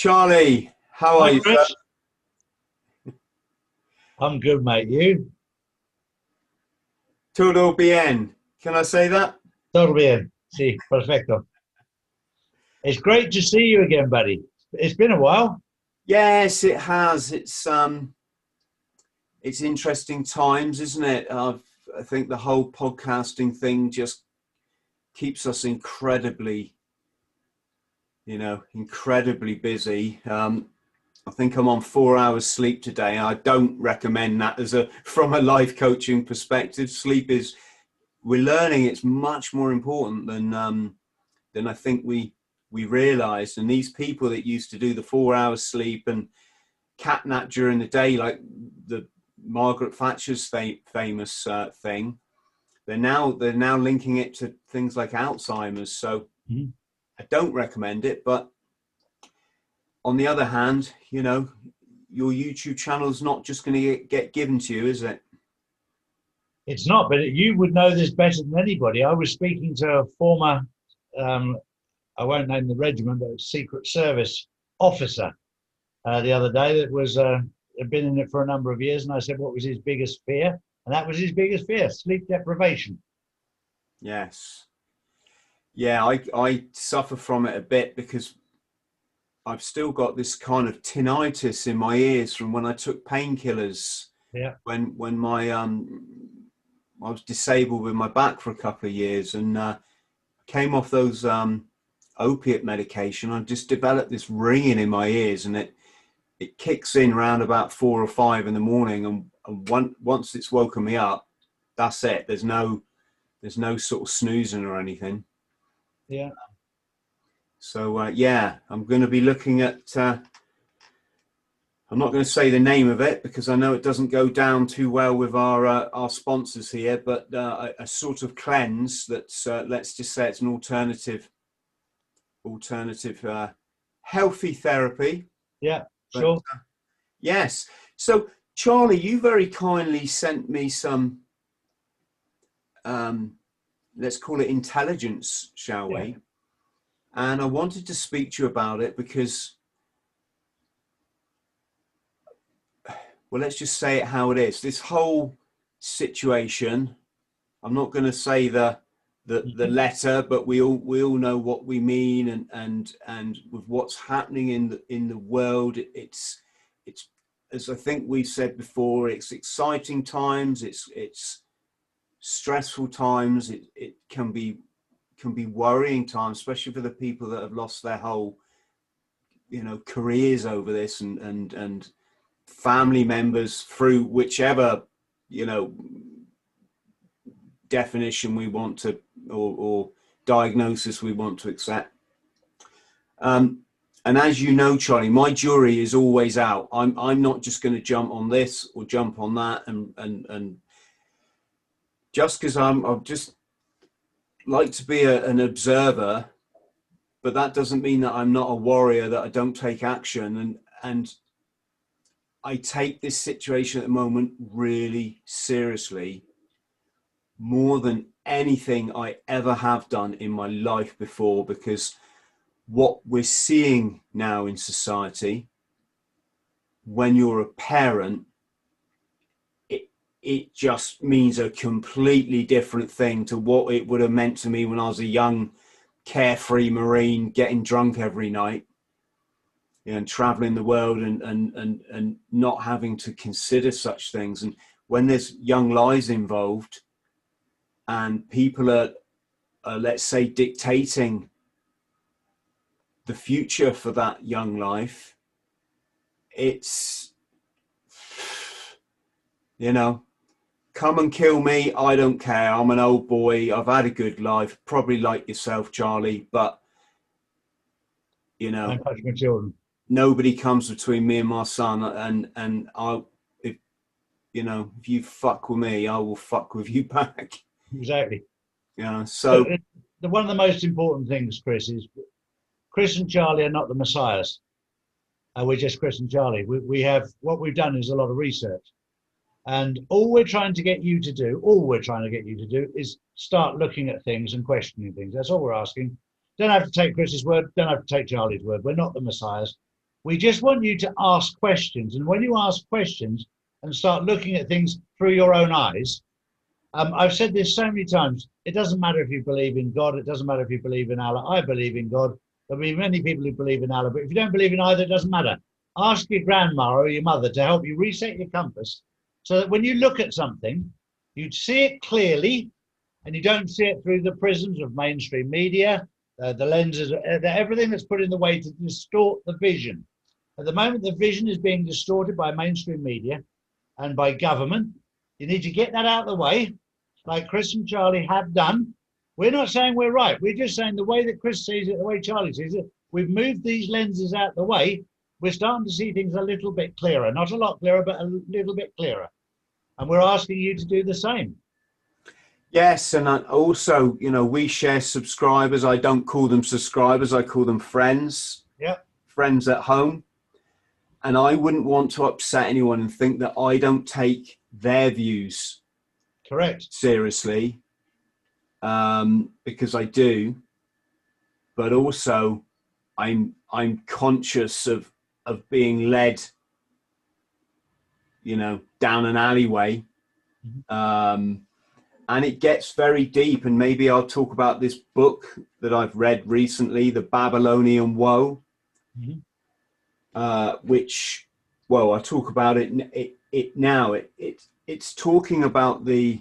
Charlie, how are Hi, you, sir? Chris. I'm good, mate. You? Todo bien. Can I say that? Todo bien. Sí, perfecto. It's great to see you again, buddy. It's been a while. Yes, it has. It's interesting times, isn't it? I think the whole podcasting thing just keeps us incredibly busy. I think I'm on 4 hours sleep today. I don't recommend that from a life coaching perspective. We're learning it's much more important than I think we realized. And these people that used to do the 4 hours sleep and catnap during the day, like the Margaret Thatcher's famous thing, they're now linking it to things like Alzheimer's. So Mhm. I don't recommend it. But on the other hand, your YouTube channel's not just going to get given to you, is it? It's not, but you would know this better than anybody. I was speaking to a former, um, I won't name the regiment, but a Secret Service officer the other day that had been in it for a number of years. And I said, what was his biggest fear? And that was his biggest fear, sleep deprivation. Yes. Yeah, I suffer from it a bit because I've still got this kind of tinnitus in my ears from when I took painkillers Yeah. when my I was disabled with my back for a couple of years and came off those opiate medication. I just developed this ringing in my ears, and it kicks in around about 4 or 5 in the morning, and once it's woken me up, that's it. There's no sort of snoozing or anything. Yeah. So yeah, I'm going to be looking at. I'm not going to say the name of it because I know it doesn't go down too well with our sponsors here, but a sort of cleanse that's let's just say it's an alternative healthy therapy. Yeah. But Sure. yes, so Charlie, you very kindly sent me some let's call it intelligence, shall Yeah. we? And I wanted to speak to you about it because, well, let's just say it how it is. This whole situation, I'm not going to say the Mhm. letter, but we all know what we mean, and with what's happening in the world, it's as I think we've said before, it's exciting times, it's stressful times, it can be worrying times, especially for the people that have lost their whole careers over this, and family members through whichever you know definition we want to, or diagnosis we want to accept. And as you know, Charlie, my jury is always out. I'm not just going to jump on this or jump on that, and just because I've just like to be an observer, but that doesn't mean that I'm not a warrior, that I don't take action, and I take this situation at the moment really seriously, more than anything I ever have done in my life before, because what we're seeing now in society, when you're a parent, it just means a completely different thing to what it would have meant to me when I was a young, carefree Marine, getting drunk every night, and traveling the world, and not having to consider such things. And when there's young lives involved, and people are let's say, dictating the future for that young life, it's, come and kill me, I don't care. I'm an old boy, I've had a good life, probably like yourself, Charlie, but you know Don't touch my children. nobody comes between me and my son. And I if if you fuck with me, I will fuck with you back. Exactly. So Look, one of the most important things, Chris, is Chris and Charlie are not the messiahs. We're just Chris and Charlie. We have, what we've done is a lot of research. And all we're trying to get you to do is start looking at things and questioning things. That's all we're asking. Don't have to take Chris's word. Don't have to take Charlie's word. We're not the messiahs. We just want you to ask questions. And when you ask questions and start looking at things through your own eyes, I've said this so many times, it doesn't matter if you believe in God, it doesn't matter if you believe in Allah. I believe in God. There'll be many people who believe in Allah, but if you don't believe in either, it doesn't matter. Ask your grandma or your mother to help you reset your compass so that when you look at something, you see it clearly and you don't see it through the prisms of mainstream media, the lenses, everything that's put in the way to distort the vision. At the moment, the vision is being distorted by mainstream media and by government. You need to get that out of the way, like Chris and Charlie have done. We're not saying we're right. We're just saying the way that Chris sees it, the way Charlie sees it, we've moved these lenses out of the way. We're starting to see things a little bit clearer. Not a lot clearer, but a little bit clearer. And we're asking you to do the same. Yes, and also, you know, we share subscribers. I don't call them subscribers. I call them friends. Yeah. Friends at home. And I wouldn't want to upset anyone and think that I don't take their views seriously, because I do. But also, I'm conscious of being led, you know, down an alleyway. And it gets very deep. And maybe I'll talk about this book that I've read recently, The Babylonian Woe. Which, well, I talk about it now. It's talking about the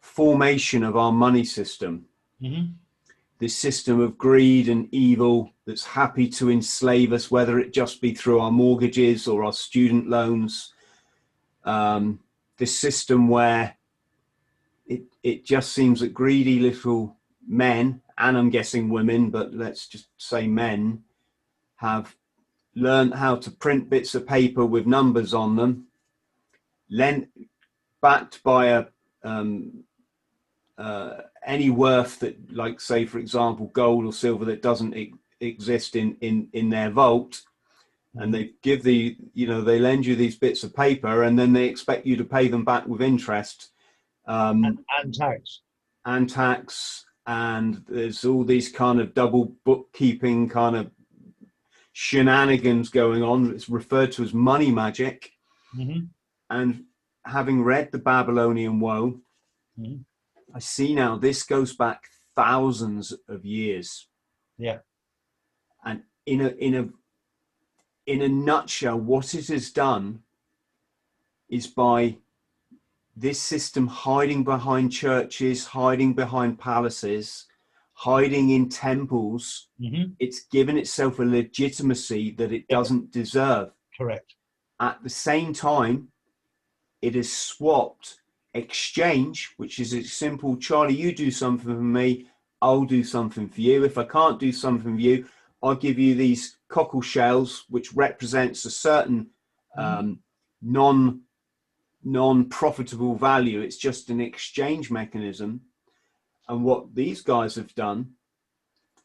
formation of our money system, this system of greed and evil that's happy to enslave us, whether it just be through our mortgages or our student loans. This system where it just seems that greedy little men, and I'm guessing women, but let's just say men, have learn how to print bits of paper with numbers on them, backed by any worth that, like, say, for example, gold or silver that doesn't exist in their vault. And they give they lend you these bits of paper, and then they expect you to pay them back with interest. And tax. And there's all these kind of double bookkeeping kind of shenanigans going on. It's referred to as money magic. And having read The Babylonian Woe, I see now this goes back thousands of years. And in a nutshell, what it has done is, by this system hiding behind churches, hiding behind palaces, hiding in temples, it's given itself a legitimacy that it doesn't deserve. Correct. At the same time, it has swapped exchange, which is a simple, Charlie, you do something for me, I'll do something for you. If I can't do something for you, I'll give you these cockle shells, which represents a certain non-profitable value. It's just an exchange mechanism. And what these guys have done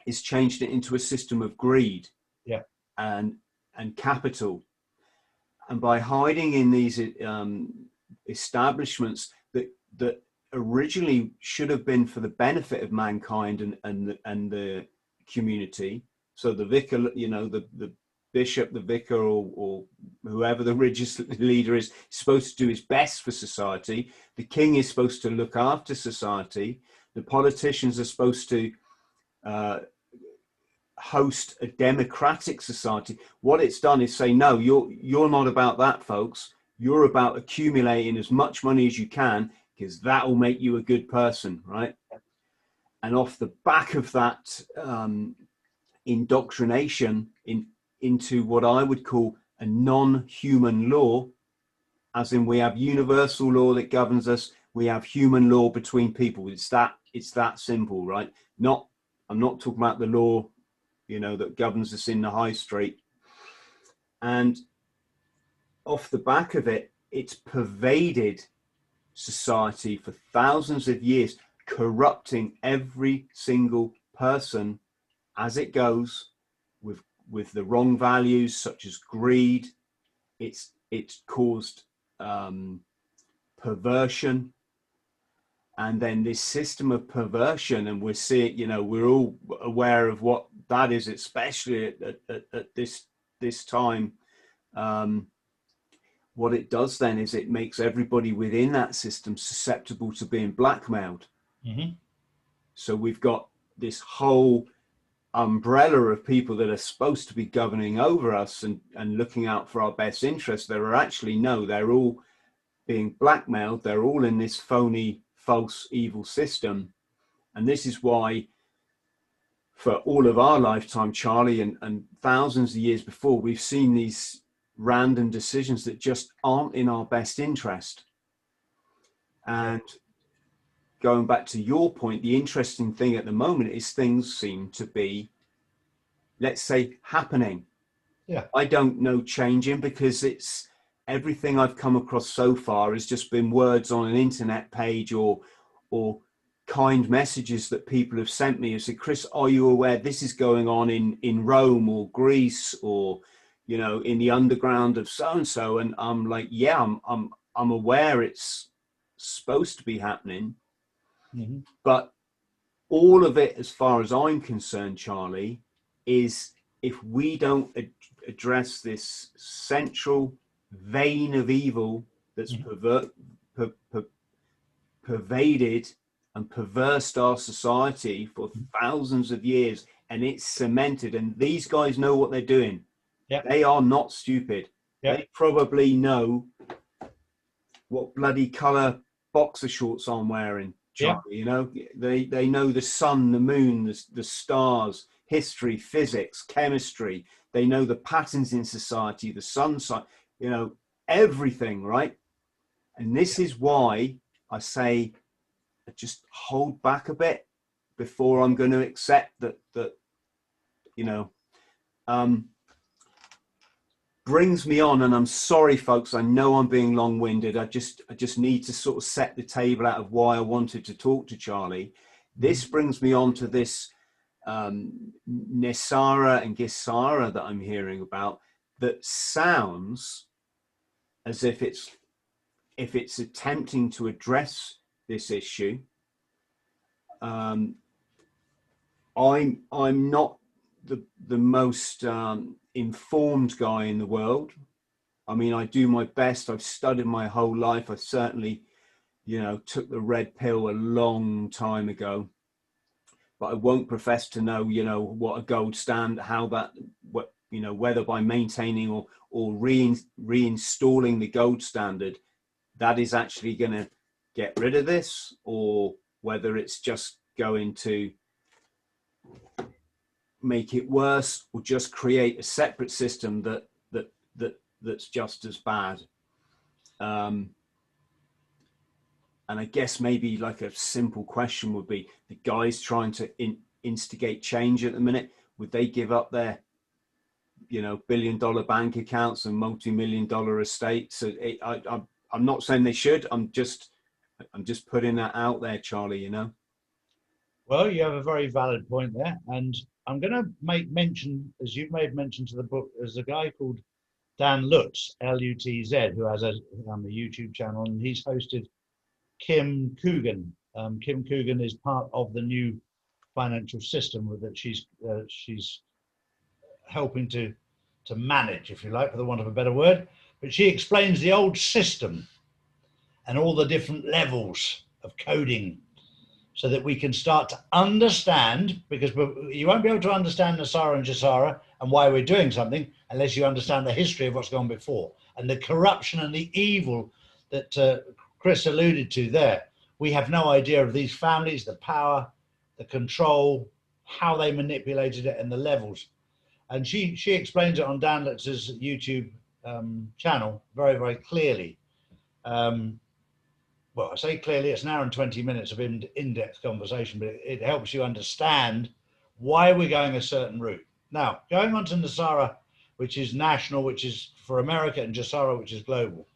is changed it into a system of greed and capital. And by hiding in these establishments that originally should have been for the benefit of mankind and the community. So the vicar, you know, the bishop, the vicar, or whoever the religious leader is supposed to do his best for society. The king is supposed to look after society. The politicians are supposed to host a democratic society. What it's done is say, no, you're not about that, folks. You're about accumulating as much money as you can, because that will make you a good person, right? And off the back of that indoctrination into what I would call a non-human law, as in we have universal law that governs us, we have human law between people. It's that simple, right? I'm not talking about the law, you know, that governs us in the high street. And off the back of it, it's pervaded society for thousands of years, corrupting every single person as it goes, with the wrong values such as greed. It's caused perversion, and then this system of perversion, and we're seeing, you know, we're all aware of what that is, especially at this this time, what it does then is it makes everybody within that system susceptible to being blackmailed. Mm-hmm. So we've got this whole umbrella of people that are supposed to be governing over us and looking out for our best interests. There are actually, no, they're all being blackmailed. They're all in this phony, false, evil system. And this is why for all of our lifetime, Charlie, and thousands of years before, we've seen these random decisions that just aren't in our best interest. And going back to your point, the interesting thing at the moment is things seem to be, let's say, happening. Yeah. I don't know changing, because it's everything I've come across so far has just been words on an internet page or kind messages that people have sent me and said, Chris, are you aware this is going on in Rome or Greece or, you know, in the underground of so-and-so? And I'm like, yeah, I'm aware it's supposed to be happening. Mm-hmm. But all of it, as far as I'm concerned, Charlie, is if we don't address this central vein of evil that's pervaded and perversed our society for thousands of years, and it's cemented, and these guys know what they're doing. Yep. They are not stupid. Yep. They probably know what bloody color boxer shorts I'm wearing, Charlie. Yep. You know, they know the sun, the moon, the stars, history, physics, chemistry. They know the patterns in society, the sun side, you know, everything, right? And this is why I say, just hold back a bit before I'm going to accept that, you know, brings me on. And I'm sorry, folks, I know I'm being long-winded. I just need to sort of set the table out of why I wanted to talk to Charlie. This brings me on to this Nesara and Gesara that I'm hearing about, that sounds as if it's attempting to address this issue. I'm not the most informed guy in the world. I mean, I do my best. I've studied my whole life. I certainly, you know, took the red pill a long time ago, but I won't profess to know, you know, what a gold standard, how that, what, you know, whether by maintaining or reinstalling the gold standard, that is actually going to get rid of this, or whether it's just going to make it worse, or just create a separate system that's just as bad. And I guess maybe like a simple question would be, the guys trying to instigate change at the minute, would they give up their, you know, billion-dollar bank accounts and multi-million-dollar estates? So I'm not saying they should. I'm just putting that out there, Charlie, you know. Well, you have a very valid point there. And I'm going to make mention, as you've made mention to the book, there's a guy called Dan Lutz, L-U-T-Z, who has a YouTube channel, and he's hosted Kim Coogan. Kim Coogan is part of the new financial system that she's helping to manage, if you like, for the want of a better word. But she explains the old system and all the different levels of coding, so that we can start to understand, because you won't be able to understand Nesara and Gesara and why we're doing something unless you understand the history of what's gone before and the corruption and the evil that Chris alluded to there. We have no idea of these families, the power, the control, how they manipulated it, and the levels. And she explains it on Dan Lutz's YouTube channel very, very clearly. Well, I say clearly, it's an hour and 20 minutes of in-depth conversation, but it helps you understand why we're going a certain route. Now, going on to Nesara, which is national, which is for America, and Gesara, which is global.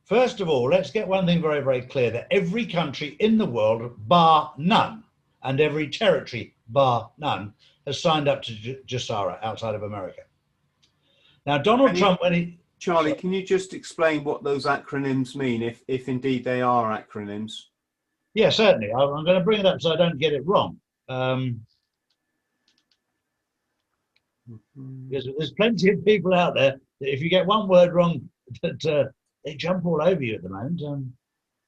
First of all, let's get one thing very, very clear, that every country in the world, bar none, and every territory, bar none, has signed up to Gesara outside of America. Now, Donald Trump, when he... Charlie, can you just explain what those acronyms mean, if indeed they are acronyms? Yeah, certainly. I'm going to bring it up so I don't get it wrong. Because there's plenty of people out there that if you get one word wrong, that they jump all over you at the moment.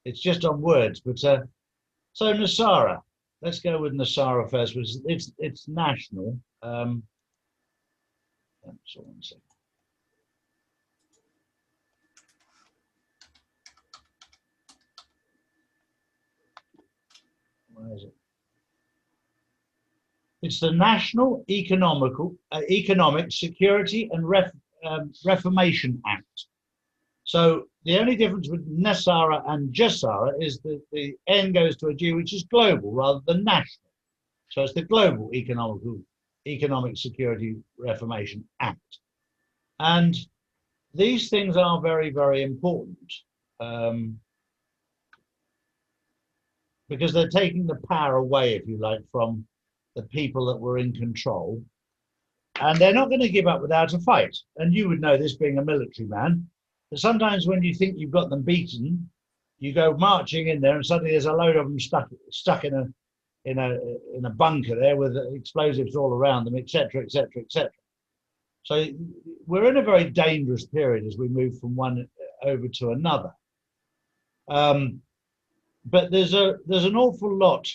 It's just on words. But so Nesara, let's go with Nesara first. It's national. One second. Where is it? It's the National Economic Security and Reformation Act. So the only difference with Nesara and Gesara is that the N goes to a G, which is global rather than national. So it's the Global Economic Security Reformation Act. And these things are very, very important because they're taking the power away, if you like, from the people that were in control. And they're not going to give up without a fight. And you would know this, being a military man, that sometimes when you think you've got them beaten, you go marching in there and suddenly there's a load of them stuck in a bunker there with explosives all around them, etc., etc., etc. So we're in a very dangerous period as we move from one over to another. But there's an awful lot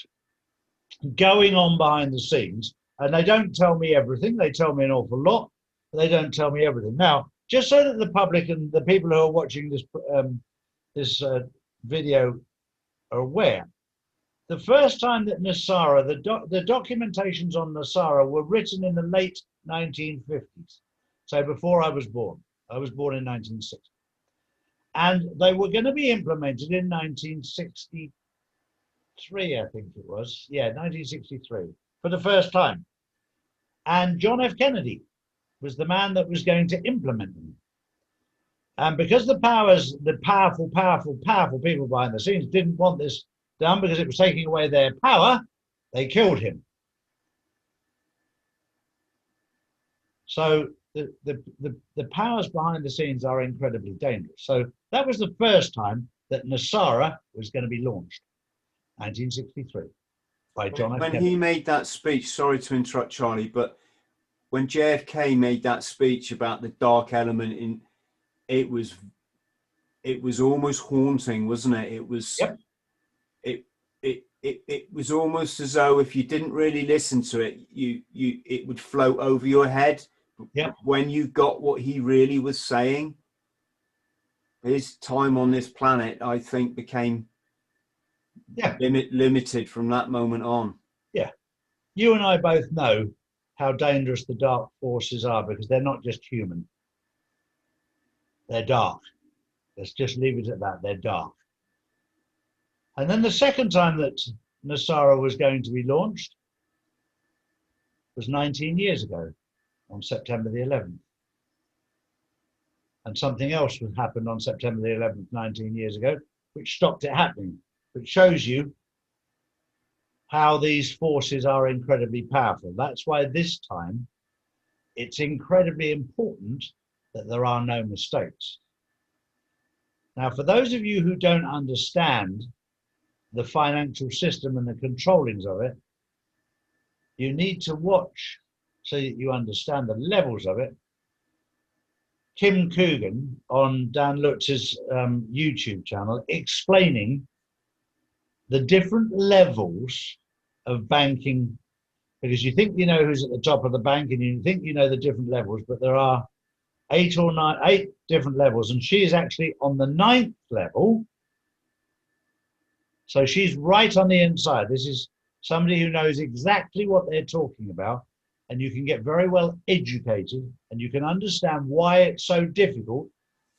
going on behind the scenes, and they don't tell me everything. They tell me an awful lot, but they don't tell me everything. Now, just so that the public and the people who are watching this video are aware, the first time that Nesara, the documentations on Nesara were written in the late 1950s, so before I was born. I was born in 1960. And they were going to be implemented in 1963, I think it was. Yeah, 1963, for the first time. And John F. Kennedy was the man that was going to implement them. And because the powerful people behind the scenes didn't want this done because it was taking away their power, they killed him. So the powers behind the scenes are incredibly dangerous. So that was the first time that Nesara was going to be launched, 1963, by John F. Kennedy. When he made that speech, sorry to interrupt, Charlie, but when JFK made that speech about the dark element in, it was almost haunting, wasn't it? It was, yep. It was almost as though if you didn't really listen to it, it would float over your head. Yep. When you got what he really was saying, his time on this planet, I think, became limited from that moment on. Yeah. You and I both know how dangerous the dark forces are because they're not just human. They're dark. Let's just leave it at that. They're dark. And then the second time that Nesara was going to be launched was 19 years ago, on September the 11th. And something else happened on September the 11th, 19 years ago, which stopped it happening, which shows you how these forces are incredibly powerful. That's why this time it's incredibly important that there are no mistakes. Now, for those of you who don't understand the financial system and the controllings of it, you need to watch so that you understand the levels of it. Kim Coogan on Dan Lutz's YouTube channel explaining the different levels of banking, because you think you know who's at the top of the bank and you think you know the different levels, but there are 8 different levels, and she is actually on the 9th level. So she's right on the inside. This is somebody who knows exactly what they're talking about, and you can get very well educated and you can understand why it's so difficult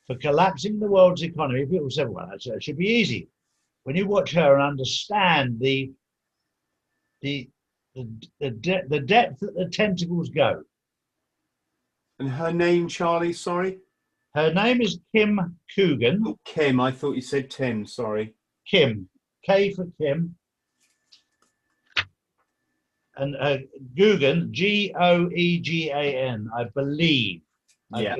for collapsing the world's economy. People say, well, that should be easy. When you watch her and understand the depth that the tentacles go. And her name, Charlie, sorry? Her name is Kim Coogan. Oh, Kim, I thought you said Tim, sorry. Kim, K for Kim. And Googan, Goegan, I believe. Yeah,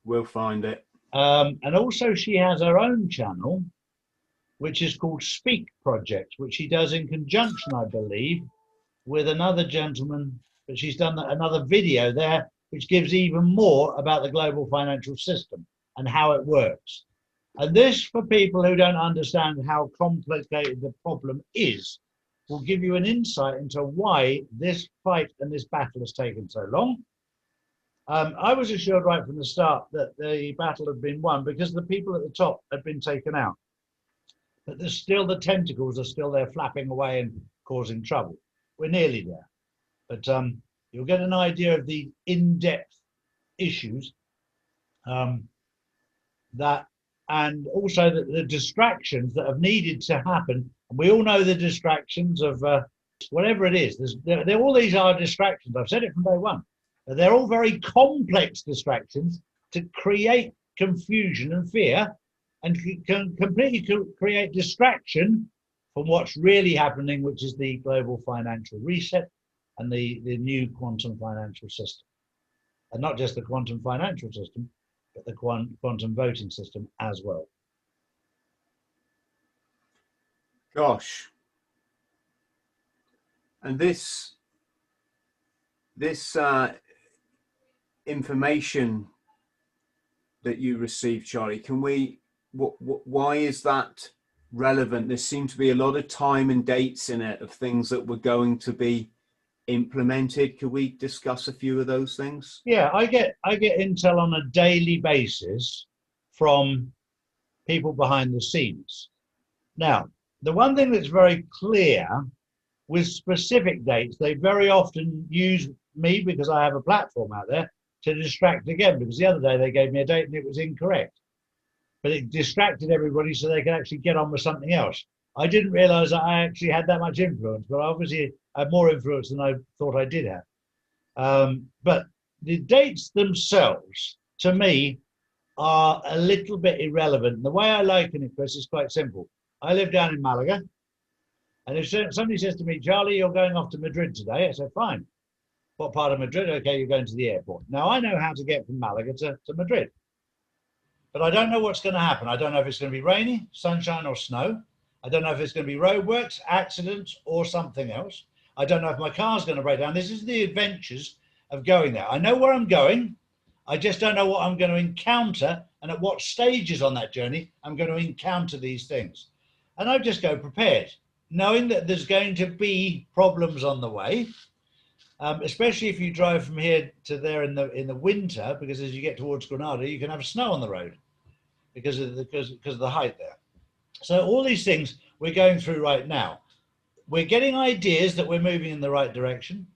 we'll find it. And also she has her own channel, which is called Speak Project, which she does in conjunction, I believe, with another gentleman but she's done another video there which gives even more about the global financial system and how it works. And this, for people who don't understand how complicated the problem is, will give you an insight into why this fight and this battle has taken so long. I was assured right from the start that the battle had been won because the people at the top had been taken out. But there's still, the tentacles are still there flapping away and causing trouble. We're nearly there. But you'll get an idea of the in-depth issues and also the distractions that have needed to happen. And we all know the distractions of whatever it is. All these are distractions. I've said it from day one. They're all very complex distractions to create confusion and fear, and can completely create distraction from what's really happening, which is the global financial reset and the new quantum financial system. And not just the quantum financial system, but the quantum voting system as well. Gosh. And this information that you received, Charlie, why is that relevant? There seemed to be a lot of time and dates in it of things that were going to be implemented. Could we discuss a few of those things? Yeah, I get intel on a daily basis from people behind the scenes. Now, the one thing that's very clear with specific dates, they very often use me because I have a platform out there to distract again, because the other day they gave me a date and it was incorrect. But it distracted everybody so they could actually get on with something else. I didn't realize that I actually had that much influence, but obviously I had more influence than I thought I did have. But the dates themselves, to me, are a little bit irrelevant. The way I liken it, Chris, is quite simple. I live down in Malaga, and if somebody says to me, Charlie, you're going off to Madrid today, I say, fine. What part of Madrid? Okay, you're going to the airport. Now, I know how to get from Malaga to Madrid, but I don't know what's going to happen. I don't know if it's going to be rainy, sunshine, or snow. I don't know if it's going to be roadworks, accidents, or something else. I don't know if my car's going to break down. This is the adventures of going there. I know where I'm going. I just don't know what I'm going to encounter and at what stages on that journey I'm going to encounter these things. And I just go prepared, knowing that there's going to be problems on the way, especially if you drive from here to there in the winter, because as you get towards Granada, you can have snow on the road because of the height there. So all these things we're going through right now. We're getting ideas that we're moving in the right direction.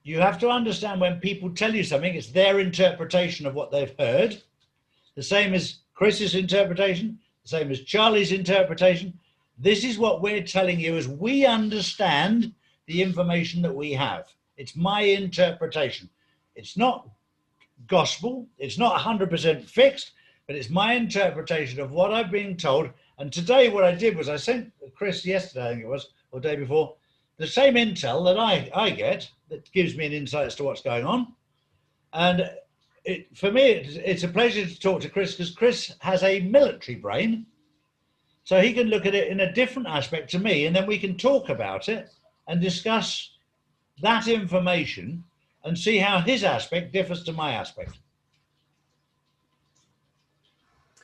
You have to understand when people tell you something, it's their interpretation of what they've heard. The same as Chris's interpretation, the same as Charlie's interpretation. This is what we're telling you as we understand the information that we have. It's my interpretation. It's not gospel. It's not 100% fixed, but it's my interpretation of what I've been told. And today what I did was I sent Chris yesterday, I think it was, or the day before, the same intel that I get that gives me an insight as to what's going on. And for me, it's a pleasure to talk to Chris because Chris has a military brain. So he can look at it in a different aspect to me, and then we can talk about it and discuss that information and see how his aspect differs to my aspect.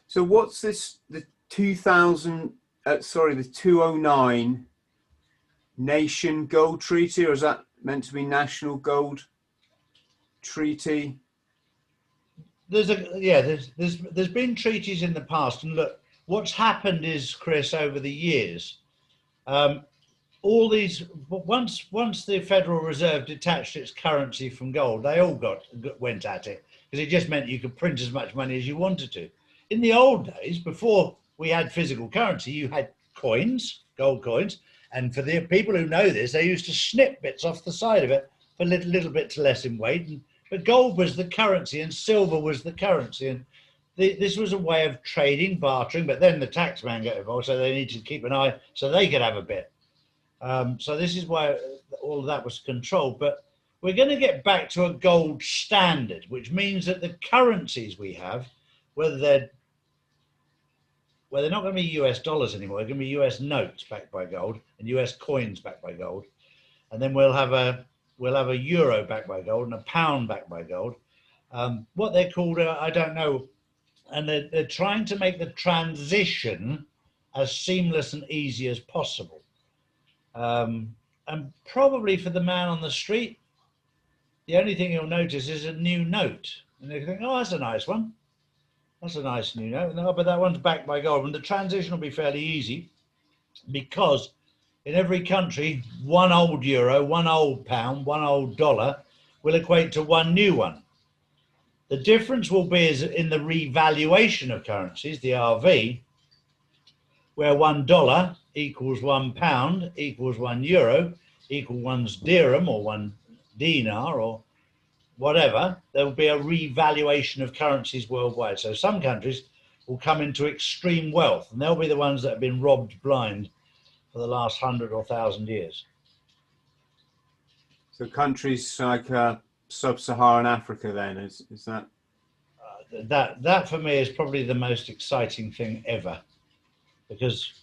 So what's this, the 209 Nation Gold Treaty, or is that meant to be National Gold Treaty? There's been treaties in the past, and look, what's happened is, Chris, over the years, all these, once the Federal Reserve detached its currency from gold, they all went at it because it just meant you could print as much money as you wanted to. In the old days, before we had physical currency, you had coins, gold coins, and for the people who know this, they used to snip bits off the side of it for little bits less in weight. But gold was the currency and silver was the currency. And this was a way of trading, bartering, but then the tax man got involved, so they needed to keep an eye so they could have a bit. So this is why all of that was controlled. But we're going to get back to a gold standard, which means that the currencies we have, whether they're not going to be US dollars anymore, they're going to be US notes backed by gold and US coins backed by gold. And then we'll have will have a euro backed by gold and a pound backed by gold. What they're called, I don't know. And they're trying to make the transition as seamless and easy as possible. And probably for the man on the street, the only thing you'll notice is a new note. And they think, oh, that's a nice one. That's a nice new note. No, but that one's backed by gold. And the transition will be fairly easy because in every country, one old euro, one old pound, one old dollar will equate to one new one. The difference will be is in the revaluation of currencies, the RV, where $1 equals £1 equals €1 equal one's dirham or one dinar or whatever. There will be a revaluation of currencies worldwide. So some countries will come into extreme wealth, and they'll be the ones that have been robbed blind for the last 100 or 1,000 years. So countries like sub-Saharan Africa, then is that? That for me is probably the most exciting thing ever, because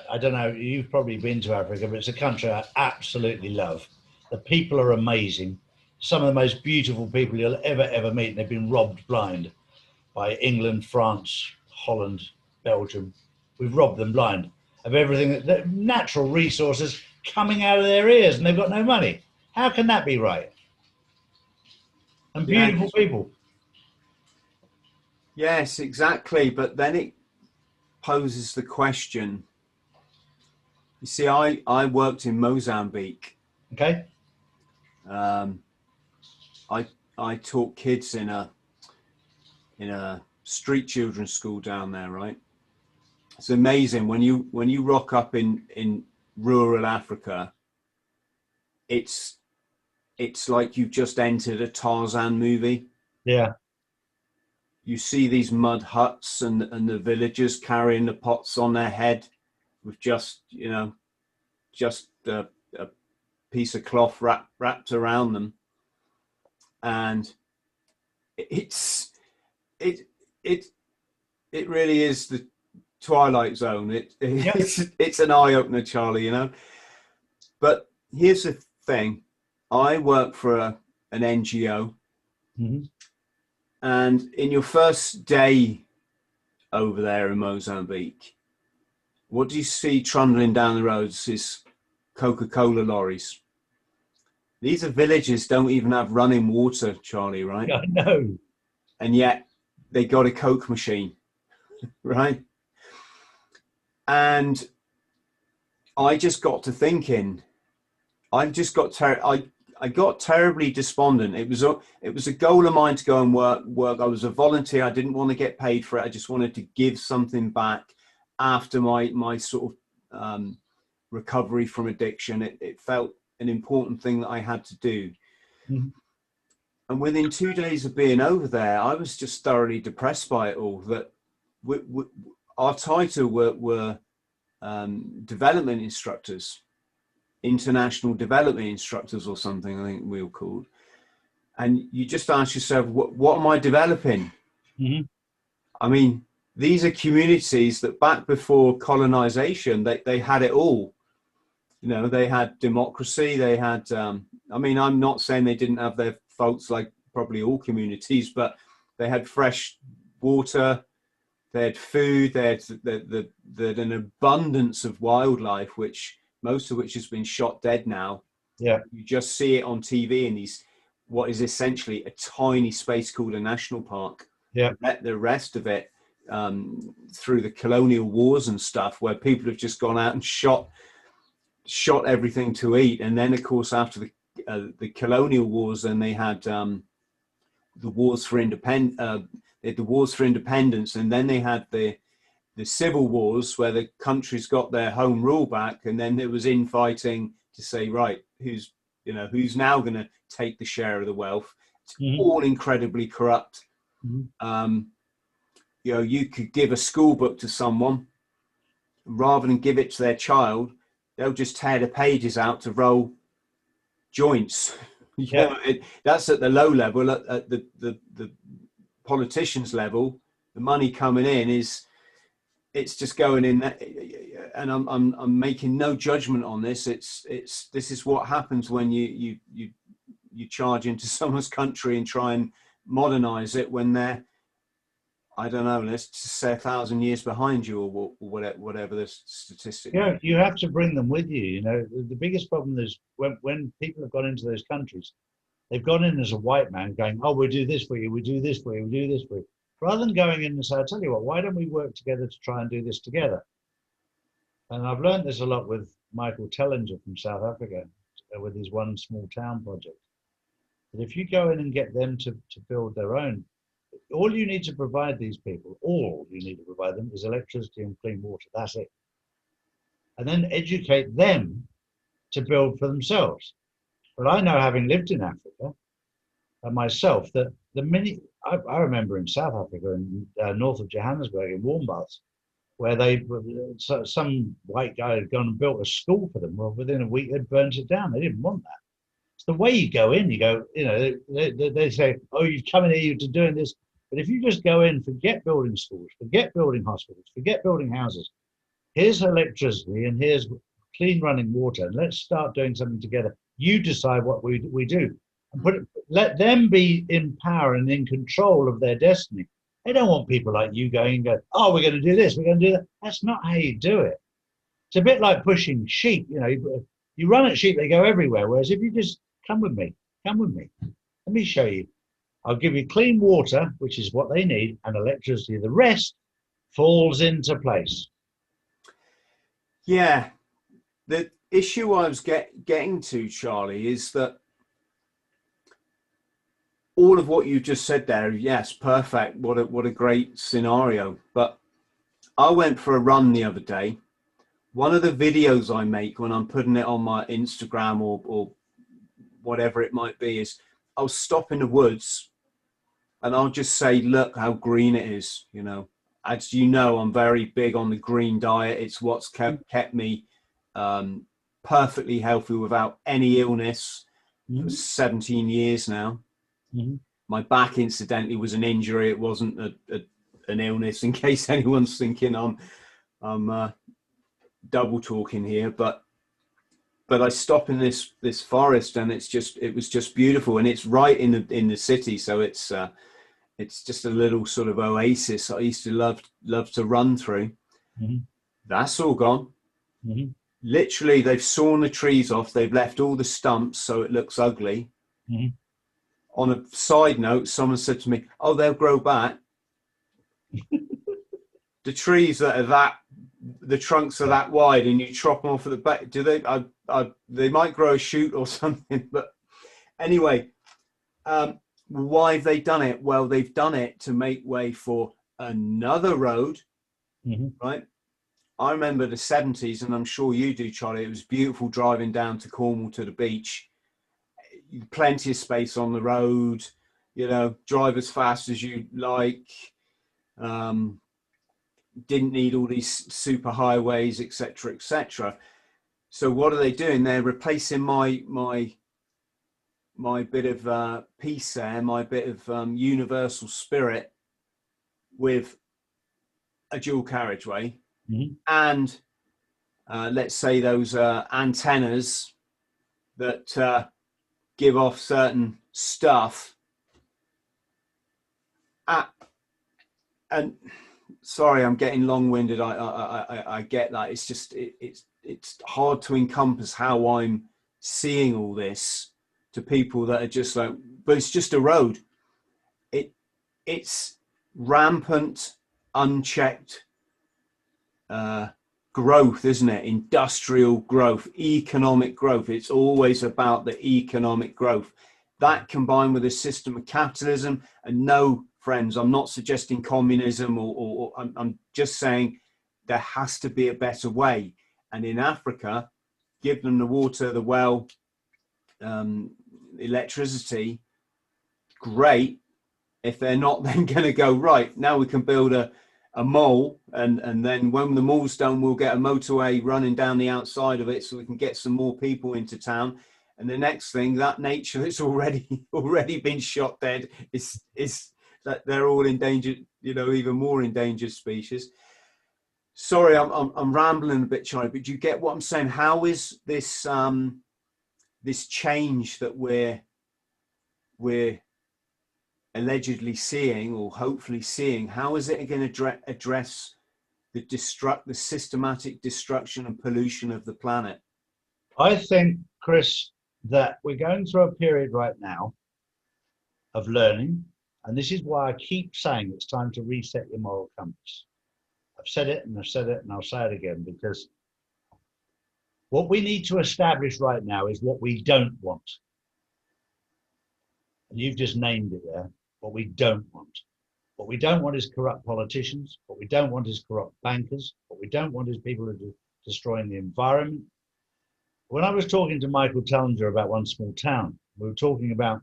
I don't know, you've probably been to Africa, but it's a country I absolutely love. The people are amazing. Some of the most beautiful people you'll ever meet, and they've been robbed blind by England, France, Holland, Belgium. We've robbed them blind of everything, that natural resources coming out of their ears, and they've got no money. How can that be right? And beautiful people. Yes, exactly. But then it poses the question. You see, I worked in Mozambique. Okay. I taught kids in a street children's school down there, right? It's amazing when you rock up in rural Africa. It's like you've just entered a Tarzan movie. Yeah. You see these mud huts and the villagers carrying the pots on their head with just a piece of cloth wrapped around them. And it really is the Twilight Zone. It's an eye opener, Charlie, But here's the thing. I work for an NGO. Mm-hmm. And in your first day over there in Mozambique, what do you see trundling down the roads is Coca-Cola lorries. These are villages don't even have running water, Charlie, right? I know. And yet they got a Coke machine, right? And I just got to thinking, I got terribly despondent. It was a goal of mine to go and work. I was a volunteer. I didn't want to get paid for it. I just wanted to give something back after my sort of recovery from addiction. It felt an important thing that I had to do. Mm-hmm. And within 2 days of being over there, I was just thoroughly depressed by it all. That our title were development instructors. International development instructors or something, I think we were called. And you just ask yourself, what am I developing? Mm-hmm. I mean, these are communities that back before colonization, they had it all. They had democracy, they had, I'm not saying they didn't have their faults like probably all communities, but they had fresh water, they had food, they had an abundance of wildlife, most of which has been shot dead now. Yeah. You just see it on TV in what is essentially a tiny space called a national park. Yeah. The rest of it, through the colonial wars and stuff, where people have just gone out and shot everything to eat. And then, of course, after the colonial wars, then they had the wars for independence. And then they had the civil wars where the countries got their home rule back, and then there was infighting to say, right, who's now going to take the share of the wealth. It's mm-hmm. all incredibly corrupt. Mm-hmm. You could give a school book to someone, rather than give it to their child, they'll just tear the pages out to roll joints. That's at the low level. At the politicians level, the money coming in it's just going in, and I'm making no judgment on this. This is what happens when you you charge into someone's country and try and modernize it when they're, I don't know, let's just say 1,000 years behind you, or whatever the statistic. Yeah, you have to bring them with you. You know, the biggest problem is when people have gone into those countries, they've gone in as a white man going, oh, we'll do this for you, we do this for you, we do this for you. Rather than going in and say, I'll tell you what, why don't we work together to try and do this together? And I've learned this a lot with Michael Tellinger from South Africa, with his One Small Town project. That if you go in and get them to build their own, all you need to provide these people, all you need to provide them is electricity and clean water. That's it. And then educate them to build for themselves. But I know, having lived in Africa myself, that the minute I remember in South Africa, in north of Johannesburg, in Warmbaths, where some white guy had gone and built a school for them. Well, within a week they'd burnt it down. They didn't want that. It's the way you go in. You go, you know, they say, oh, you've come in here, you're doing this. But if you just go in, forget building schools, forget building hospitals, forget building houses. Here's electricity and here's clean running water, and let's start doing something together. You decide what we do. And let them be in power and in control of their destiny. They don't want people like you going, oh, we're going to do this, we're going to do that. That's not how you do it. It's a bit like pushing sheep. You know, you run at sheep, they go everywhere. Whereas if you just come with me, let me show you. I'll give you clean water, which is what they need, and electricity. The rest falls into place. Yeah. The issue I was getting to, Charlie, is that all of what you just said there, yes, perfect. What a great scenario. But I went for a run the other day. One of the videos I make when I'm putting it on my Instagram or whatever it might be is I'll stop in the woods and I'll just say, look how green it is. You know, as you know, I'm very big on the green diet. It's what's kept me perfectly healthy without any illness. For 17 years now. Mm-hmm. My back, incidentally, was an injury. It wasn't an illness, in case anyone's thinking I'm double talking here. But I stop in this forest, and it was just beautiful, and it's right in the city, so it's just a little sort of oasis I used to love to run through. Mm-hmm. That's all gone. Mm-hmm. Literally, they've sawn the trees off. They've left all the stumps, so it looks ugly. Mm-hmm. On a side note, someone said to me, oh, they'll grow back. The trees that are the trunks are that wide, and you chop them off at the back. Do they? They might grow a shoot or something. But anyway, why have they done it? Well, they've done it to make way for another road, mm-hmm. right? I remember the 70s, and I'm sure you do, Charlie. It was beautiful driving down to Cornwall to the beach. Plenty of space on the road, you know, drive as fast as you like. Didn't need all these super highways, etc., etc. So what are they doing? They're replacing my bit of peace there, my bit of universal spirit, with a dual carriageway, mm-hmm. and let's say those antennas that give off certain stuff. And sorry, I'm getting long-winded. I get that. It's just it's hard to encompass how I'm seeing all this to people that are just like, but it's just a road. It's rampant, unchecked growth, isn't it? Industrial growth, economic growth. It's always about the economic growth. That combined with a system of capitalism, and no, friends, I'm not suggesting communism or I'm just saying there has to be a better way. And in Africa, give them the water, the well, electricity, great. If they're not then going to go, right, now we can build a mall, and then when the mall's done, we'll get a motorway running down the outside of it so we can get some more people into town. And the next thing, that nature that's already been shot dead is that they're all endangered, you know, even more endangered species. Sorry, I'm rambling a bit, Charlie, but do you get what I'm saying? How is this this change that we're we're allegedly seeing, or hopefully seeing, how is it going to address the systematic destruction and pollution of the planet? I think, Chris, that we're going through a period right now of learning, and this is why I keep saying it's time to reset your moral compass. I've said it and I've said it and I'll say it again, because what we need to establish right now is what we don't want. And you've just named it there, what we don't want. What we don't want is corrupt politicians. What we don't want is corrupt bankers. What we don't want is people who are destroying the environment. When I was talking to Michael Tellinger about One Small Town, we were talking about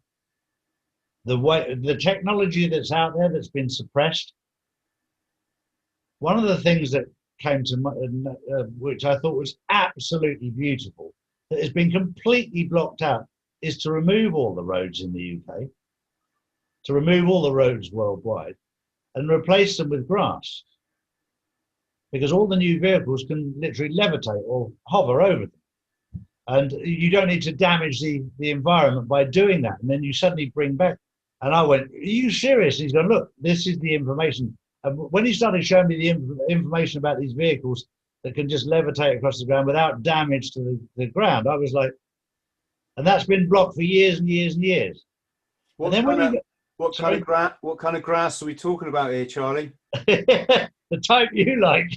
the technology that's out there that's been suppressed. One of the things that came to which I thought was absolutely beautiful, that has been completely blocked out, is to remove all the roads in the UK, to remove all the roads worldwide, and replace them with grass. Because all the new vehicles can literally levitate or hover over them. And you don't need to damage the environment by doing that. And then you suddenly bring back. And I went, are you serious? And he's going, look, this is the information. And when he started showing me the information about these vehicles that can just levitate across the ground without damage to the ground, I was like, and that's been blocked for years and years and years. What kind of grass are we talking about here, Charlie? The type you like.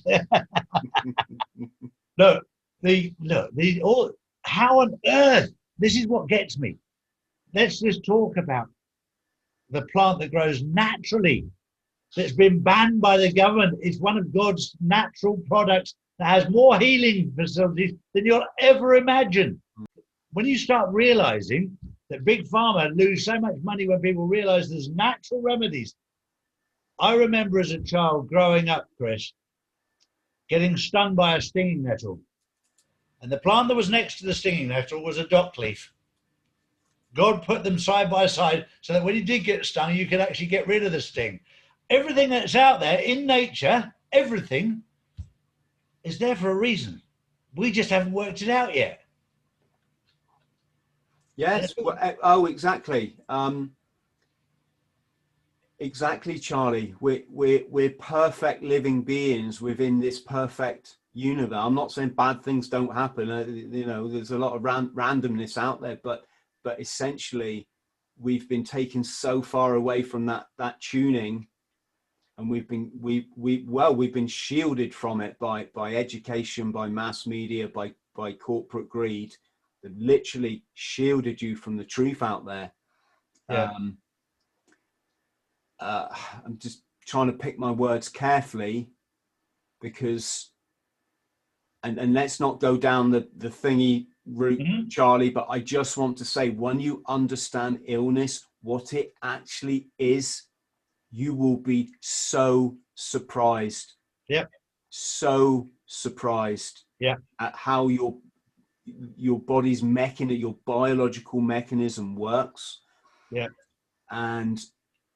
How on earth? This is what gets me. Let's just talk about the plant that grows naturally, that's been banned by the government. It's one of God's natural products that has more healing facilities than you'll ever imagine. When you start realizing that Big Pharma lose so much money when people realize there's natural remedies. I remember as a child growing up, Chris, getting stung by a stinging nettle. And the plant that was next to the stinging nettle was a dock leaf. God put them side by side so that when you did get stung, you could actually get rid of the sting. Everything that's out there in nature, everything is there for a reason. We just haven't worked it out yet. Yes. Oh, exactly. Exactly, Charlie. We're perfect living beings within this perfect universe. I'm not saying bad things don't happen. There's a lot of randomness out there, but essentially, we've been taken so far away from that tuning, and we've been shielded from it by education, by mass media, by corporate greed. They've literally shielded you from the truth out there. Yeah. I'm just trying to pick my words carefully, because, and let's not go down the thingy route, Charlie, but I just want to say, when you understand illness, what it actually is, you will be so surprised. Yeah. So surprised. Yeah. At how your body's your biological mechanism works. Yeah. And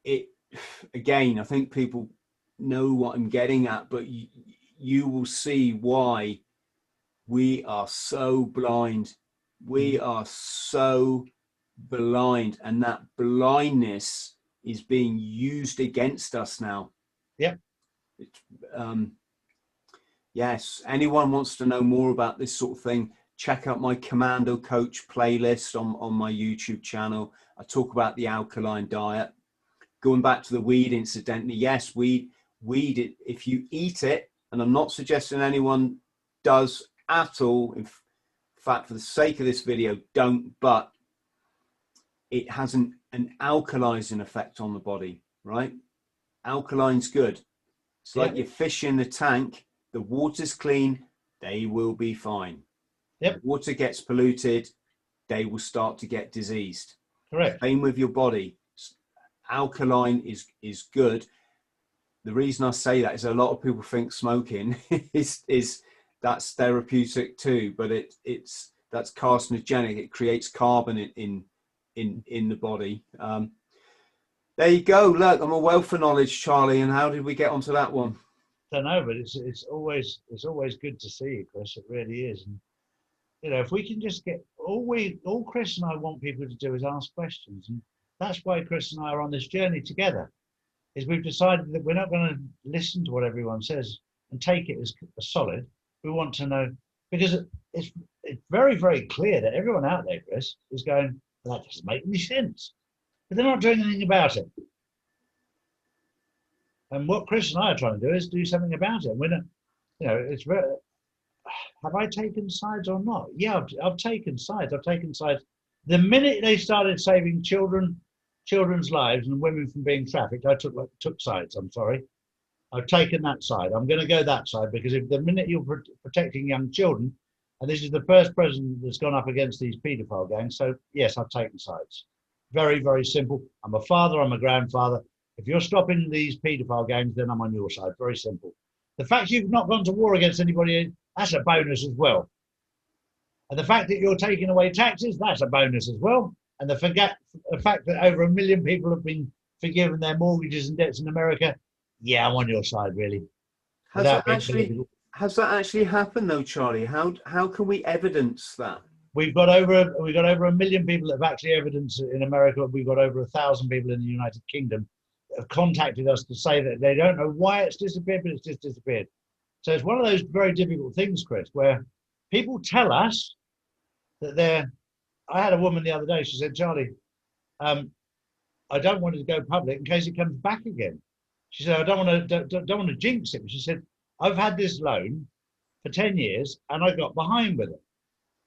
it, again, I think people know what I'm getting at, but you will see why we are so blind. We are so blind, and that blindness is being used against us now. Yeah. Yes, anyone wants to know more about this sort of thing, check out my Commando Coach playlist on my YouTube channel. I talk about the alkaline diet. Going back to the weed, incidentally, yes, weed, if you eat it, and I'm not suggesting anyone does at all. In fact, for the sake of this video, don't, but it has an alkalizing effect on the body, right? Alkaline's good. It's like your fish in the tank. The water's clean, they will be fine. Yep. The water gets polluted, they will start to get diseased. Correct. Same with your body. Alkaline is good. The reason I say that is a lot of people think smoking is that's therapeutic too, but that's carcinogenic. It creates carbon in the body. There you go. Look, I'm a wealth of knowledge, Charlie. And how did we get onto that one? I don't know, but it's always good to see you, Chris. It really is. And if we can just get all Chris and I want people to do is ask questions. And That's why Chris and I are on this journey together, is we've decided that we're not going to listen to what everyone says and take it as solid. We want to know, because it's very, very clear that everyone out there, Chris, is going, well, that doesn't make any sense. But they're not doing anything about it. And what Chris and I are trying to do is do something about it. We're not, you know, it's very, have I taken sides or not? Yeah, I've taken sides. I've taken sides. The minute they started saving children's lives and women from being trafficked, I took sides. I'm sorry. I've taken that side. I'm going to go that side, because if the minute you're protecting young children, and this is the first president that's gone up against these paedophile gangs, so yes, I've taken sides. Very, very simple. I'm a father. I'm a grandfather. If you're stopping these paedophile gangs, then I'm on your side. Very simple. The fact you've not gone to war against anybody, that's a bonus as well. And the fact that you're taking away taxes, that's a bonus as well. And the fact that over 1 million people have been forgiven their mortgages and debts in America, yeah, I'm on your side, really. Has that actually happened though, Charlie? How can we evidence that? We've got over 1 million people that have actually evidenced in America. We've got over 1,000 people in the United Kingdom that have contacted us to say that they don't know why it's disappeared, but it's just disappeared. So it's one of those very difficult things, Chris, where people tell us that they're. I had a woman the other day. She said, "Charlie, I don't want it to go public in case it comes back again." She said, "I don't want to jinx it." She said, "I've had this loan for 10 years and I got behind with it.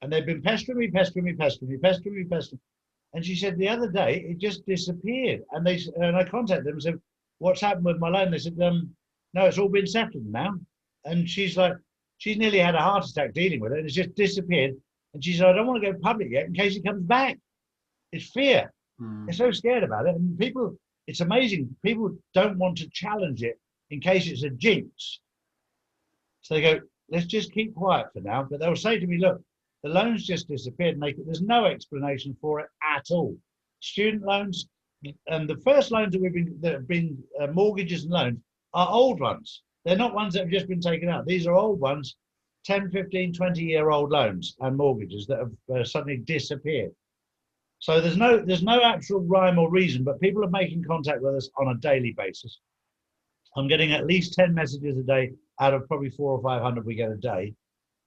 And they've been pestering me. And she said, the other day, it just disappeared. And I contacted them and said, what's happened with my loan? They said, no, it's all been settled now. And she's like, she's nearly had a heart attack dealing with it, and it's just disappeared. And she said, I don't want to go public yet in case it comes back. It's fear. They're so scared about it. And people, it's amazing. People don't want to challenge it in case it's a jinx. So they go, let's just keep quiet for now. But they'll say to me, look, the loans just disappeared. And there's no explanation for it at all. Student loans, and the first loans that have been mortgages and loans are old ones. They're not ones that have just been taken out. These are old ones, 10, 15, 20-year-old loans and mortgages that have suddenly disappeared. So there's no actual rhyme or reason, but people are making contact with us on a daily basis. I'm getting at least 10 messages a day out of probably 400 or 500 we get a day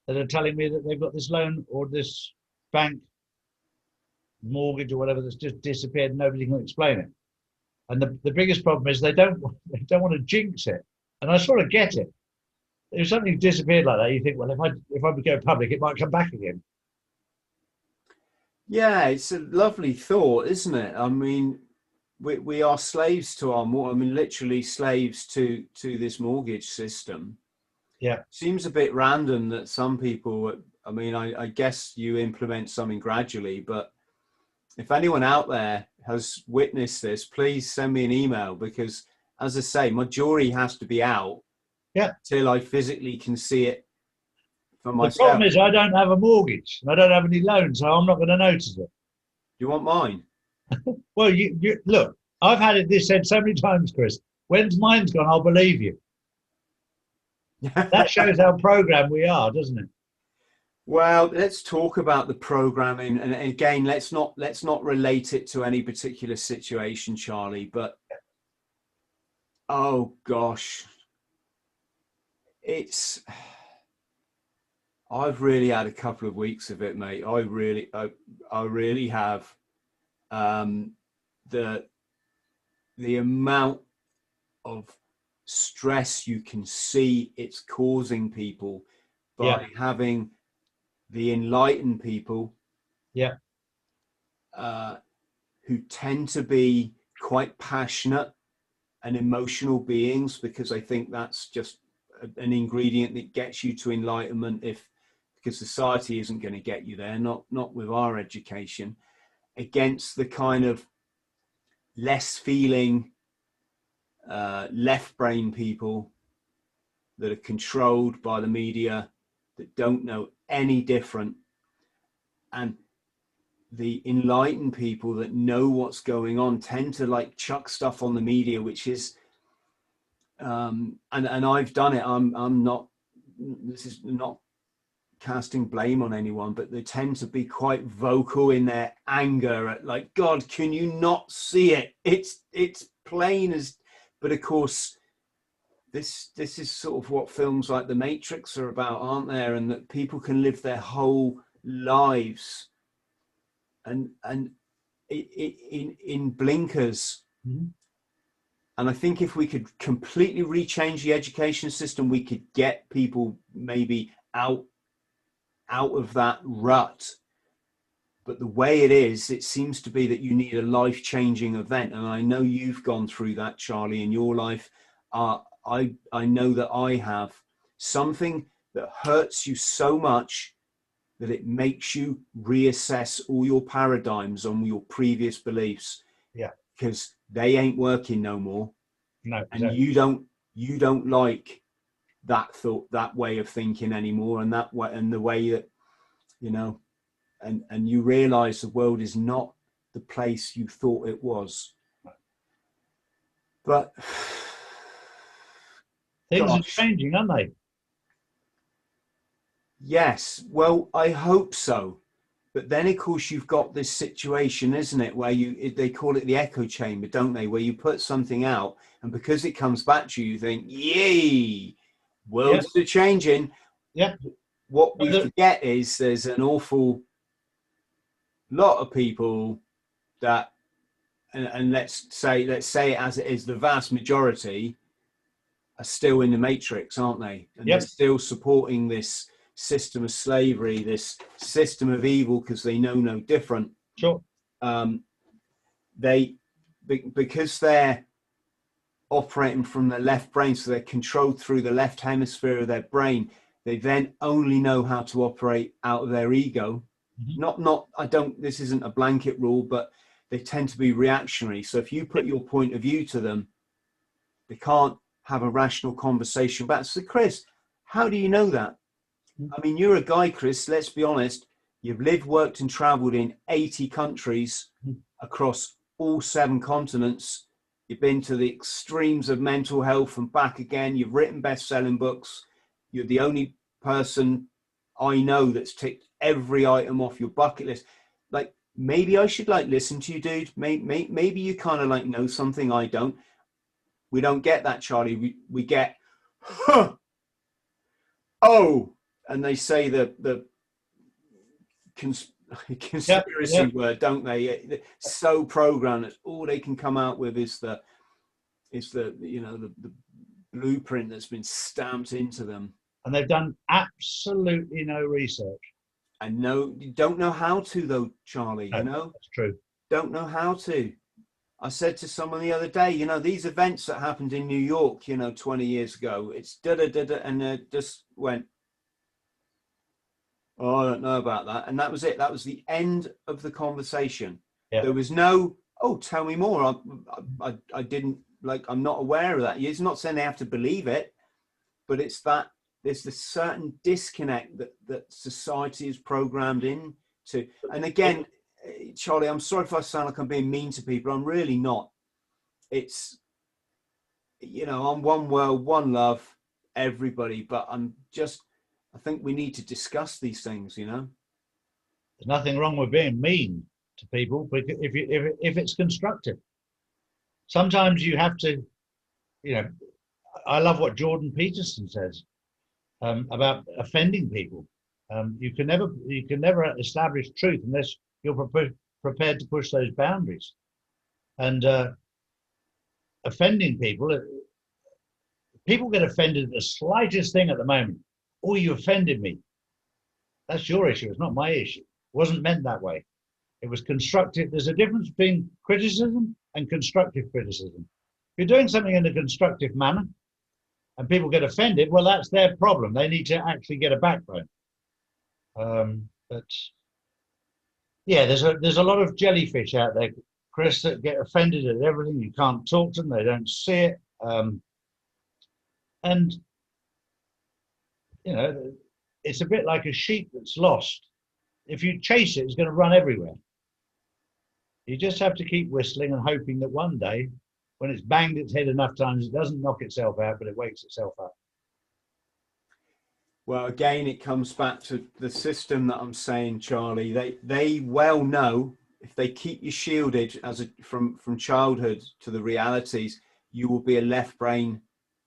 that are telling me that they've got this loan or this bank mortgage or whatever that's just disappeared and nobody can explain it. And the biggest problem is they don't want to jinx it. And I sort of get it. If something disappeared like that, you think, well, if I go public, it might come back again. Yeah, it's a lovely thought, isn't it? I mean, we are slaves to literally slaves to this mortgage system. Yeah. Seems a bit random that some people, I guess you implement something gradually, but if anyone out there has witnessed this, please send me an email, because as I say, my jury has to be out till I physically can see it for myself. The problem is I don't have a mortgage and I don't have any loans, so I'm not going to notice it. Do you want mine? Well, you look, I've had this said so many times, Chris. When mine's gone, I'll believe you. That shows how programmed we are, doesn't it? Well, let's talk about the programming, and again, let's not relate it to any particular situation, Charlie. But oh gosh, I've really had a couple of weeks of it, mate. I really have. The amount of stress you can see it's causing people by having the enlightened people who tend to be quite passionate and emotional beings, because I think that's just an ingredient that gets you to enlightenment, because society isn't going to get you there, not with our education, against the kind of less feeling left brain people that are controlled by the media, that don't know any different, and the enlightened people that know what's going on tend to like chuck stuff on the media, which is and I've done it. I'm not, this is not casting blame on anyone, but they tend to be quite vocal in their anger at, like, God, can you not see it? It's plain as. But of course, this is sort of what films like The Matrix are about, aren't there? And that people can live their whole lives and in blinkers. Mm-hmm. And I think if we could completely rechange the education system, we could get people maybe out of that rut. But the way it seems to be that you need a life-changing event. And I know you've gone through that, Charlie, in your life. I know that I have. Something that hurts you so much that it makes you reassess all your paradigms on your previous beliefs. Yeah. Because they ain't working no more. No. And exactly. you don't like that thought, that way of thinking anymore, and that way, and the way that, you know, and you realize the world is not the place you thought it was. But things are changing, aren't they? Yes, well, I hope so. But then, of course, you've got this situation, isn't it, where they call it the echo chamber, don't they? Where you put something out, and because it comes back to you, you think, yay, worlds are changing. Yeah. What we forget is there's an awful lot of people that, and let's say it as it is, the vast majority are still in the matrix, aren't they? And they're still supporting this system of slavery, this system of evil, because they know no different. Sure. Because they're operating from the left brain, so they're controlled through the left hemisphere of their brain. They then only know how to operate out of their ego. Mm-hmm. This isn't a blanket rule, but they tend to be reactionary. So if you put your point of view to them, they can't have a rational conversation back. So, Chris, how do you know that? I mean, you're a guy, Chris, let's be honest. You've lived, worked and traveled in 80 countries across all 7 continents. You've been to the extremes of mental health and back again. You've written best-selling books. You're the only person I know that's ticked every item off your bucket list. Like, maybe I should listen to you, dude. Maybe you kind of know something I don't. We don't get that, Charlie. We get, huh, oh, and they say the conspiracy word, don't they? It's so programmed that all they can come out with is the blueprint that's been stamped into them. And they've done absolutely no research. And don't know how to, though, Charlie. No, you know, that's true. Don't know how to. I said to someone the other day, these events that happened in New York, 20 years ago, it's da-da-da-da, and just went, oh, I don't know about that. And that was it. That was the end of the conversation. Yeah. There was no, oh, tell me more. I didn't, I'm not aware of that. It's not saying they have to believe it, but it's that there's this certain disconnect that society is programmed into. And again, Charlie, I'm sorry if I sound like I'm being mean to people. I'm really not. It's, I'm one world, one love, everybody. But I think we need to discuss these things, There's nothing wrong with being mean to people, but if it's constructive. Sometimes you have to, I love what Jordan Peterson says about offending people. You can never establish truth unless you're prepared to push those boundaries. And offending people get offended at the slightest thing at the moment. Oh, you offended me. That's your issue. It's not my issue. It wasn't meant that way. It was constructive. There's a difference between criticism and constructive criticism. If you're doing something in a constructive manner and people get offended, well, that's their problem. They need to actually get a backbone. But yeah, there's a lot of jellyfish out there, Chris, that get offended at everything. You can't talk to them. They don't see it. And it's a bit like a sheep that's lost. If you chase it, it's going to run everywhere. You just have to keep whistling and hoping that one day, when it's banged its head enough times, it doesn't knock itself out, but it wakes itself up. Well, again, it comes back to the system that I'm saying, Charlie. They well know if they keep you shielded from childhood to the realities, you will be a left brain.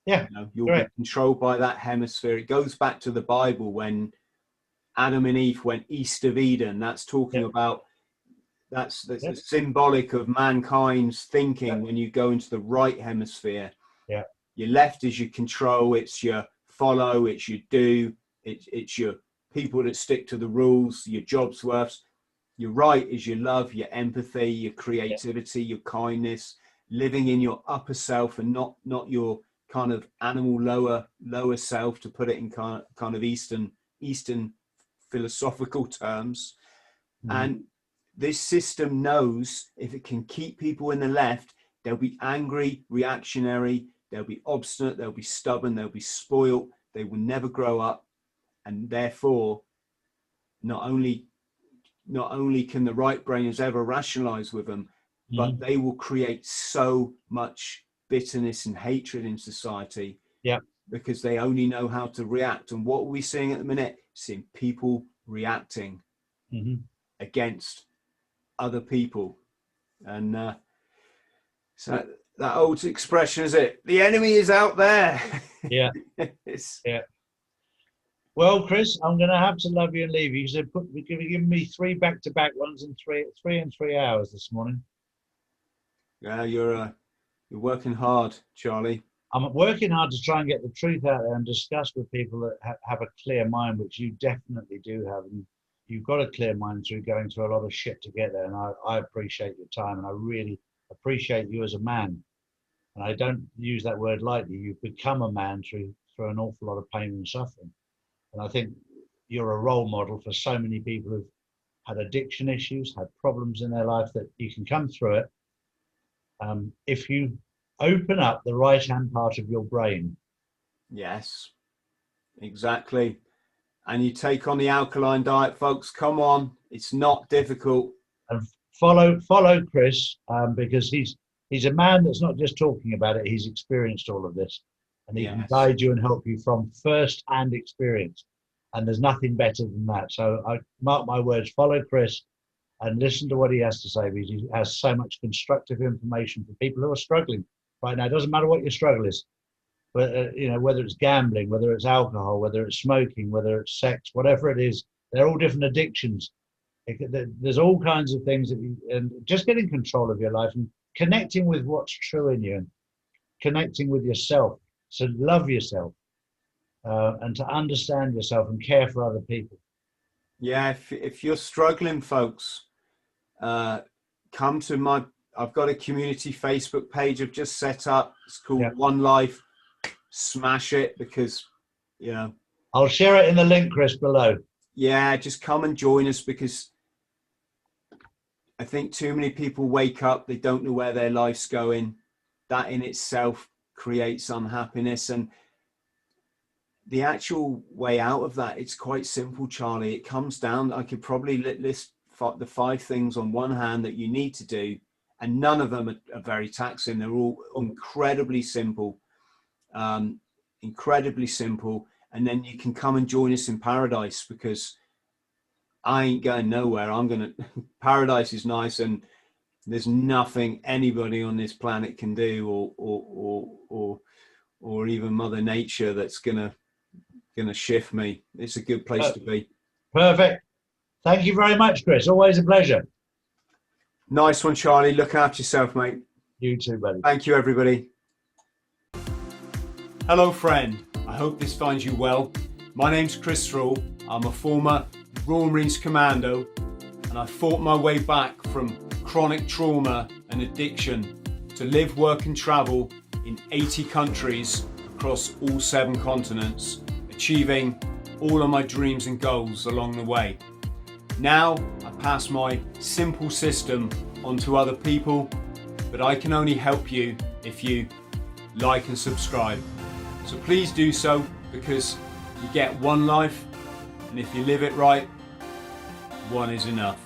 Yeah, you'll correct. be controlled by that hemisphere. It goes back to the Bible when Adam and Eve went east of Eden. That's talking about that's symbolic of mankind's thinking. When you go into the right hemisphere, your left is your control, it's your follow, it's your do, it's your people that stick to the rules, your job's worth. Your right is your love, your empathy, your creativity, your kindness, living in your upper self and not your kind of animal lower self, to put it in kind of Eastern philosophical terms. And this system knows if it can keep people in the left, they'll be angry, reactionary, they'll be obstinate, they'll be stubborn, they'll be spoiled, they will never grow up. And therefore, not only can the right brainers ever rationalize with them, but they will create so much bitterness and hatred in society. Because they only know how to react. And what are we seeing at the minute? Seeing people reacting against other people. And so that old expression, is it? The enemy is out there. Yeah. Well, Chris, I'm going to have to love you and leave you because you're giving me 3 back-to-back ones in 3 hours this morning. Yeah, you're working hard, Charlie. I'm working hard to try and get the truth out there and discuss with people that have a clear mind, which you definitely do have. And you've got a clear mind through going through a lot of shit to get there. And I appreciate your time, and I really appreciate you as a man. And I don't use that word lightly. You've become a man through an awful lot of pain and suffering. And I think you're a role model for so many people who've had addiction issues, had problems in their life, that you can come through it if you open up the right-hand part of your brain. Yes, exactly. And you take on the alkaline diet, folks. Come on, it's not difficult. And follow Chris, because he's a man that's not just talking about it. He's experienced all of this, and he can guide you and help you from first-hand experience. And there's nothing better than that. So I mark my words, follow Chris and listen to what he has to say, because he has so much constructive information for people who are struggling right now. It doesn't matter what your struggle is, but whether it's gambling, whether it's alcohol, whether it's smoking, whether it's sex, whatever it is, they're all different addictions. There's all kinds of things and just getting control of your life and connecting with what's true in you and connecting with yourself. So love yourself and to understand yourself and care for other people. Yeah, if you're struggling, folks, come to I've got a community Facebook page I've just set up. It's called One Life. Smash it, because, I'll share it in the link, Chris, below. Yeah, just come and join us, because I think too many people wake up, they don't know where their life's going. That in itself creates unhappiness. And the actual way out of that, it's quite simple, Charlie. It comes down, I could probably list the 5 things on one hand that you need to do, and none of them are very taxing. They're all incredibly simple, and then you can come and join us in paradise, because I ain't going nowhere. Paradise is nice, and there's nothing anybody on this planet can do, or even Mother Nature, that's gonna shift me. It's a good place to be. Perfect. Thank you very much, Chris. Always a pleasure. Nice one, Charlie. Look after yourself, mate. You too, buddy. Thank you, everybody. Hello, friend. I hope this finds you well. My name's Chris THRALL. I'm a former Royal Marines Commando, and I fought my way back from chronic trauma and addiction to live, work and travel in 80 countries across all 7 continents, achieving all of my dreams and goals along the way. Now I pass my simple system on to other people, but I can only help you if you like and subscribe. So please do so, because you get one life, and if you live it right, one is enough.